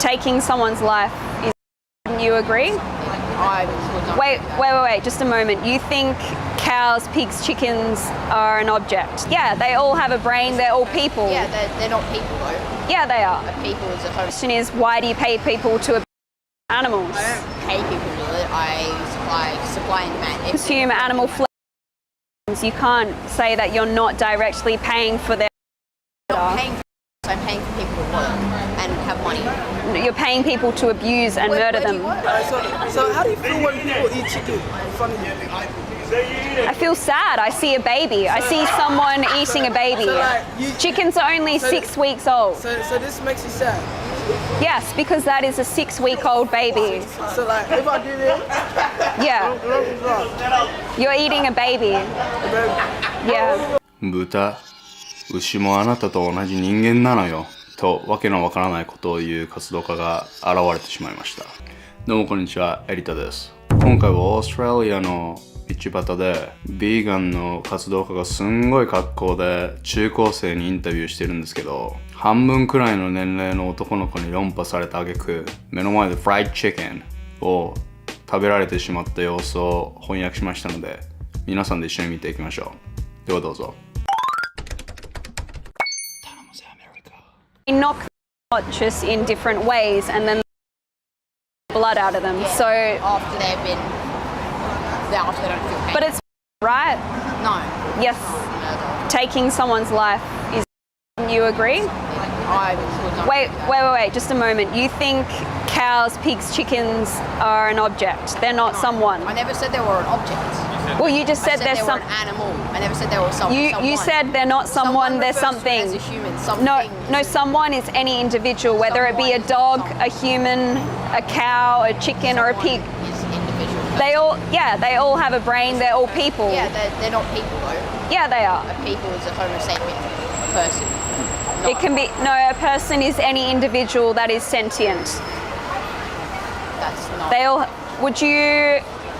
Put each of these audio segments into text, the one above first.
taking someone's life is. Wouldn't you agree? I would not. Wait, just a moment. You think cows, pigs, chickens are an object? Yeah, they all have a brain, they're all people. Yeah, they're not people though. Yeah, they are. A people is a The home. question is, why do you pay people to abuse animals? I don't pay people to do it. I supply and demand. Consume animal flesh. You can't say that you're not directly paying for their. I'm paying for, I'm paying for people to work and have money. You're paying people to abuse and murder Where do them. you work? So how do you feel when people eat chicken in front of you? I feel sad. I see a baby. I see someone eating a baby. So like Chickens are only 6 weeks old. so this makes you sad. Yes, because that is a 6-week-old baby. So like if I do this, Yeah, you're eating a baby. Yeah. 豚、牛もあなたと同じ人間なのよとわけのわからないことを言う活動家が現れてしまいました。どうもこんにちは、エリタです。今回はオーストラリアの道端でビーガンの活動家がすんごい格好で中高生にインタビューしてるんですけど、半分くらいの年齢の男の子に論破された挙句、目の前でフライドチキンを食べられてしまった様子を翻訳しましたので、皆さんで一緒に見ていきましょう。ではどうぞ。頼むぜアメリカ。Knock conscious in different ways and then blood out of them. So, After they don't feel pain. but it's right. No. Yes, Murder. taking someone's life is. You agree? I would not. Wait, just a moment. You think cows, pigs, chickens are an object? They're not someone. I never said they were an object. Well, you just I said said there's they some. were an animal. I never said they were someone. You said they're not someone. They're refers to me something. as a human. Something. No, someone is any individual, whether it be a dog, a human, a cow, a chicken, or a pig. Is individual. They all have a brain. They're all people. Yeah, they're not people though. Yeah, they are. A people is a Homo sapien person. It can be a person is any individual that is sentient. That's not. They all.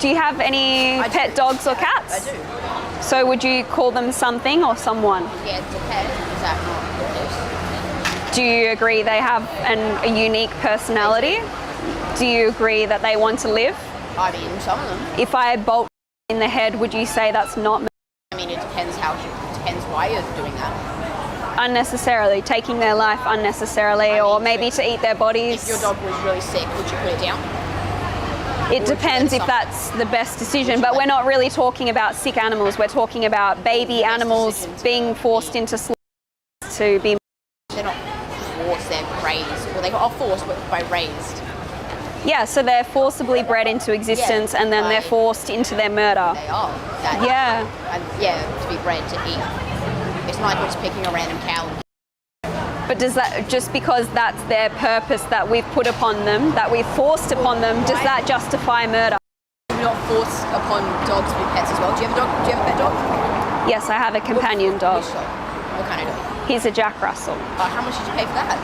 Do you have any I do. pet dogs or cats? I do. So would you call them something or someone? Yeah, it's a pet. Is that not? Do you agree they have a unique personality? Do you agree that they want to live? I mean, some of them. If I bolt in the head, would you say that's not I mean, it depends why you're doing that. unnecessarily, taking their life unnecessarily, or maybe to eat their bodies? If your dog was really sick, would you put it down? It depends if that's the best decision, but we're not really talking about sick animals. We're talking about baby animals being forced into slaughter to be. They're not forced, they're raised. Well, they are forced, but by raised. Yeah, so they're forcibly bred into existence and then they're forced into their murder. They are. Yeah. And yeah, to be bred to eat. It's not like we're just picking a random cow. But does that, just because that's their purpose that we've put upon them, that we've forced upon them, does that justify murder? You're not forced upon dogs to be pets as well. Do you have a dog? Do you have a pet dog? Yes, I have a companion dog. Which dog? What kind of dog? He's a Jack Russell. How much did you pay for that?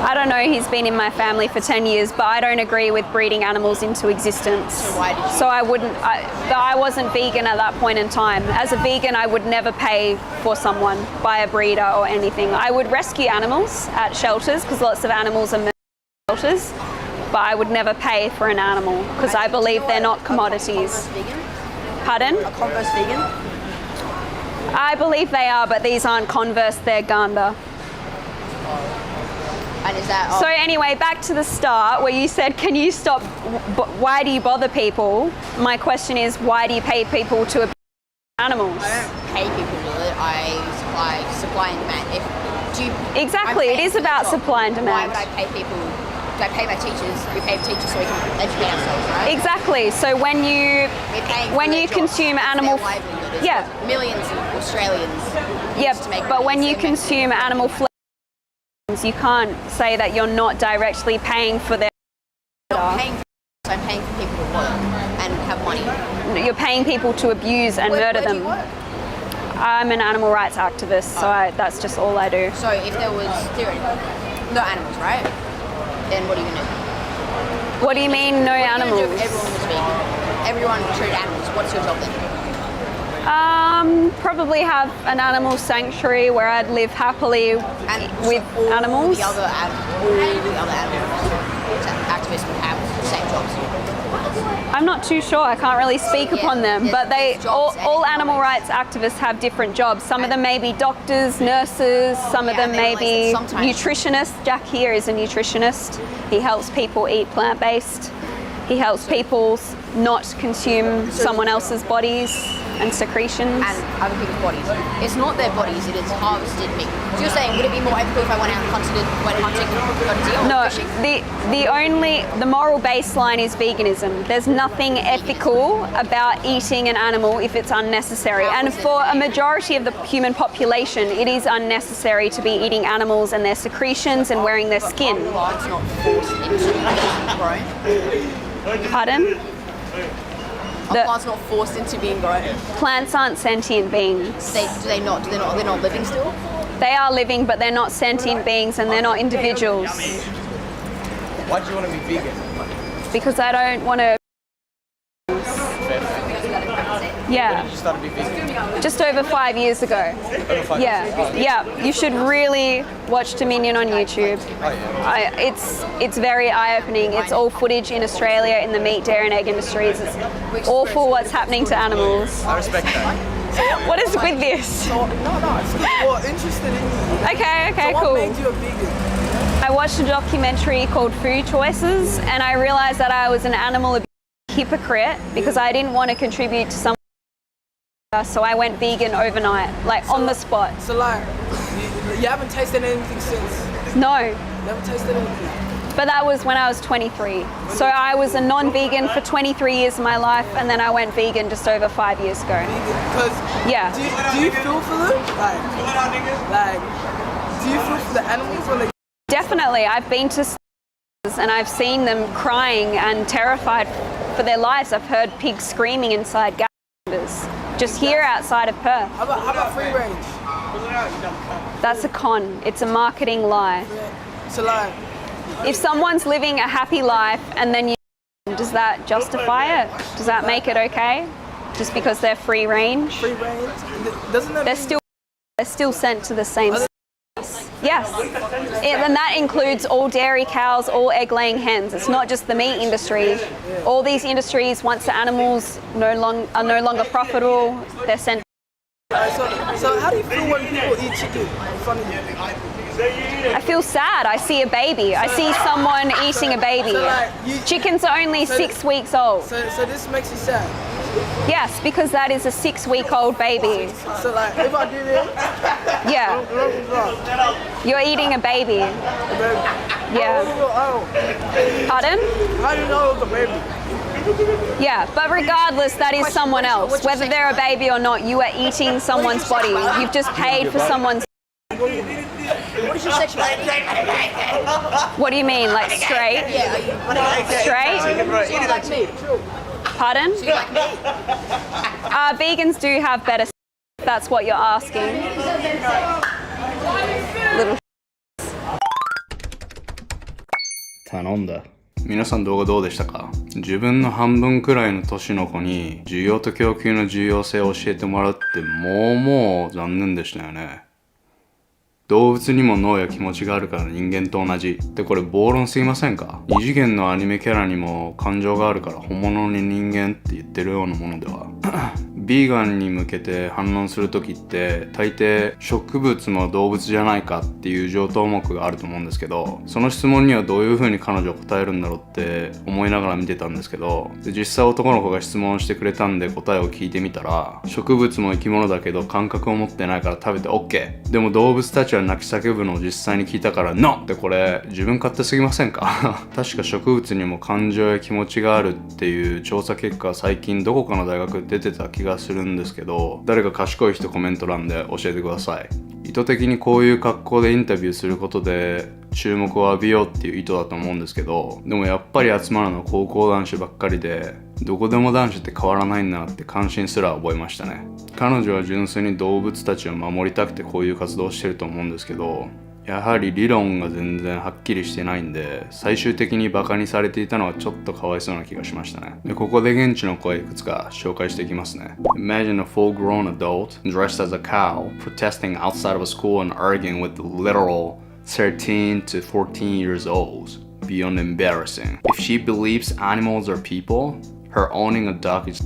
I don't know, he's been in my family for 10 years, but I don't agree with breeding animals into existence. So why did you? So I wasn't vegan at that point in time. As a vegan, I would never pay for someone by a breeder or anything. I would rescue animals at shelters because lots of animals are murdered at shelters, but I would never pay for an animal because I believe they're not commodities. Vegan? Pardon? A Converse vegan? I believe they are, but these aren't Converse, they're Ganda. And is that? So anyway, back to the start where you said, can you stop, why do you bother people? My question is, why do you pay people to abuse animals? I don't pay people to do it. I supply and demand. Exactly, it is about supply and demand. Why would I pay people? Do I pay my teachers? We pay the teachers so we can educate ourselves, right? Exactly. So when you consume animal, yeah, millions of Australians. But when you consume animal flesh, you can't say that you're not directly paying for their. I'm paying for people to work and have money. You're paying people to abuse and murder them. Do you work? I'm an animal rights activist, so that's just all I do. So if there was theoretically no animals, right? Then what are you gonna do? What do you mean, no animals? What are you gonna do if everyone was vegan? Everyone treated animals. What's your job then? Probably have an animal sanctuary where I'd live happily with all animals. The other animals. I'm not too sure. I can't really speak upon them, but all animal rights activists have different jobs. Some of them may be doctors, nurses. Some of them may be nutritionists. Jack here is a nutritionist. He helps people eat plant-based. He helps people not consume someone else's bodies and secretions. And other people's bodies. It's not their bodies, it is harvested meat. So you're saying, would it be more ethical if I went out and went hunting, got a deal, No, fishing? the moral baseline is veganism. There's nothing ethical about eating an animal if it's unnecessary. And for a majority of the human population, it is unnecessary to be eating animals and their secretions and wearing their skin. Plants not forced into being grown. Pardon? Are plants not forced into being grown? Plants aren't sentient beings. They're not living still? They are living, but they're not sentient beings and they're not individuals. Why do you want to be vegan? Because I don't want to. Yeah. You started to be vegan? Just over 5 years ago. Over 5 Yeah, years ago? yeah. You should really watch Dominion on YouTube. Oh, yeah. It's very eye-opening. It's all footage in Australia in the meat, dairy, and egg industries. It's awful what's happening to animals. I respect that. What is with this? So, no, it's well, interested in you. Okay, So what cool. made you a vegan? I watched a documentary called Food Choices, and I realized that I was an animal abuse hypocrite because I didn't want to contribute to someone. So I went vegan overnight, like on the spot. So like, you haven't tasted anything since? No, You haven't tasted anything? but that was when I was 23. So I was a non-vegan for 23 years of my life, and then I went vegan just over 5 years ago. Because Yeah. do you feel for them? Like, do you feel for the animals when they? Definitely, I've been to and I've seen them crying and terrified for their lives. I've heard pigs screaming inside gas chambers, just here outside of Perth. How about free range? That's a con. It's a marketing lie. So like, If someone's living a happy life and then does that justify it? Does that make it okay? Just because they're free range? free range, doesn't that They're still sent to the same Yes, and that includes all dairy cows, all egg-laying hens. It's not just the meat industry. All these industries, once the animals are no longer profitable, they're sent. So how do you feel when people eat chicken in front of you? I feel sad. I see a baby. I see someone eating a baby. Chickens are only 6 weeks old. So this makes you sad. Yes, because that is a 6-week-old baby. So like, if I did it, Yeah, you're eating a baby. Yeah. Pardon? How do you know it was a baby? Yeah, but regardless, that is someone else. Whether they're a baby or not, you are eating someone's body. You've just paid for someone's. What is your sexuality? What do you mean, like straight? Yeah, are you Straight? so you like me? Pardon? So you like me? Vegans do have better. If that's what you're asking. Little. 頼んだ。皆さん動画どうでしたか？自分の半分くらいの年の子に需要と供給の重要性を教えてもらうってもう残念でしたよね。動物にも脳や気持ちがあるから人間と同じってこれ暴論すぎませんか？二次元のアニメキャラにも感情があるから本物に人間って言ってるようなものではビーガンに向けて反論するときって大抵植物も動物じゃないかっていう常套目があると思うんですけど、その質問にはどういう風に彼女は答えるんだろうって思いながら見てたんですけど、実際男の子が質問してくれたんで答えを聞いてみたら、植物も生き物だけど感覚を持ってないから食べて OK でも動物たちは泣き叫ぶのを実際に聞いたから NO! ってこれ自分勝手すぎませんか？確か植物にも感情や気持ちがあるっていう調査結果は最近どこかの大学で出てた気がするんですけど、誰か賢い人コメント欄で教えてください。意図的にこういう格好でインタビューすることで注目を浴びようっていう意図だと思うんですけど、でもやっぱり集まるのは高校男子ばっかりで、どこでも男子って変わらないんだなって関心すら覚えましたね。彼女は純粋に動物たちを守りたくてこういう活動をしてると思うんですけど、やはり理論が全然はっきりしてないんで、最終的にバカにされていたのはちょっとかわいそうな気がしましたね。で、ここで現地の声いくつか紹介していきますね。Imagine a full-grown adult dressed as a cow protesting outside of a school and arguing with the literal 13 to 14 years old. Beyond embarrassing. If she believes animals are people, Her owning a dog is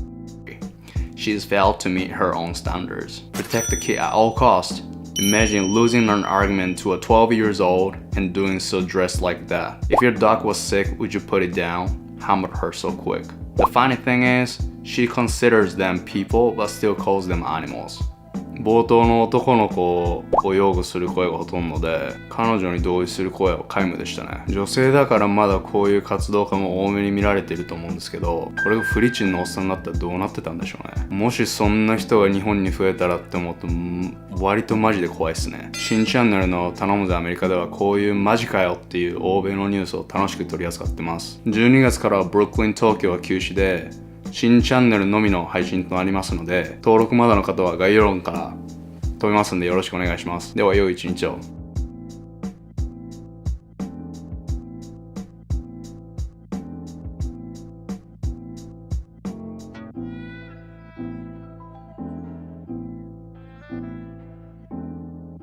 She has failed to meet her own standards. Protect the kid at all costs. Imagine losing an argument to a 12 years old and doing so dressed like that. If your dog was sick, would you put it down? Hammered her so quick. The funny thing is, she considers them people but still calls them animals. 冒頭の男の子を擁護する声がほとんどで、彼女に同意する声は皆無でしたね。女性だからまだこういう活動家も多めに見られてると思うんですけど、これがフリチンのおっさんだったらどうなってたんでしょうね。もしそんな人が日本に増えたらって思うと、割とマジで怖いですね。新チャンネルの頼むぜアメリカではこういうマジかよっていう欧米のニュースを楽しく取り扱ってます。12月からはブルックリン東京は休止で、新チャンネルのみの配信となりますので、登録まだの方は概要欄から飛びますんでよろしくお願いします。では良い一日を。